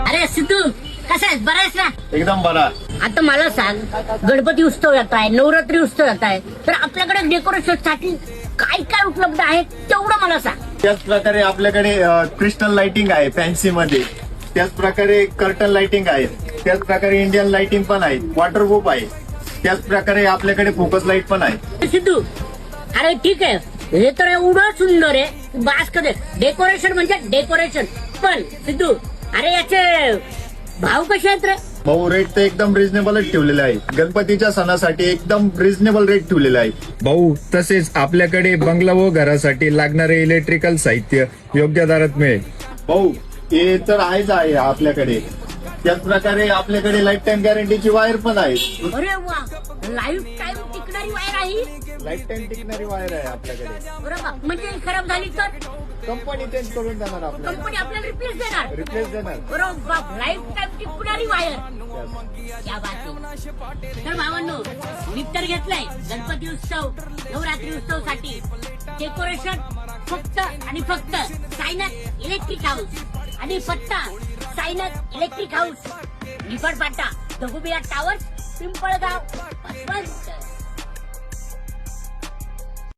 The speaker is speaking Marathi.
अरे सिद्धू कसा आहेस, बरा आहेस ना? एकदम बरा. आता मला सांग, गणपती उत्सव येत आहे, नवरात्री उत्सव येत आहे, तर आपल्याकडे डेकोरेशन साठी काय काय उपलब्ध आहे तेवढं मला सांग. त्याच प्रकारे आपल्याकडे क्रिस्टल लाइटिंग आहे फॅन्सी मध्ये, त्याच प्रकारे कर्टन लाइटिंग आहे, त्याच प्रकारे इंडियन लाइटिंग पण आहे, वॉटरप्रूफ आहे, त्याच प्रकारे आपल्याकडे फोकस लाईट पण आहे. सिद्धू अरे ठीक आहे, हे तर एवढं सुंदर आहे, बास कधी डेकोरेशन म्हणजे डेकोरेशन. पण सिद्धू अरे याचे भाव कसे आहेत रे? भाऊ रेट तर एकदम रिझनेबलच ठेवलेले आहे. गणपतीच्या सणासाठी एकदम रिझनेबल रेट ठेवलेले आहे भाऊ. तसेच आपल्याकडे बंगला व घरासाठी लागणारे इलेक्ट्रिकल साहित्य योग्य दरात मिळेल. भाऊ हे तर आहेच आहे आपल्याकडे. त्याच प्रकारे आपल्याकडे लाईफ टाइम गॅरंटीची वायर पण आहे. अरे वा, लाईफ टाइम टिकणारी वायर आहे. लाईफ टाइम टिकणारी वायर आहे आपल्याकडे. बरोबर, म्हणजे खराब झाली तर कंपनी चेंज करून देणार आपल्याला, कंपनी आपल्याला रिप्लेस देणार. रिप्लेस देणार. बरोबर, लाईफ टाइम टिकणारी वायर. क्या बात आहे. तर भावांनो, मी तर घेतलंय गणपती उत्सव नवरात्री उत्सव साठी डेकोरेशन फक्त आणि फक्त साईनाथ इलेक्ट्रिक हाऊस. आणि पत्ता साईनाथ इलेक्ट्रिक हाऊस, निफाड फाटा, दगुबिया टावर्स, पिंपळगाव,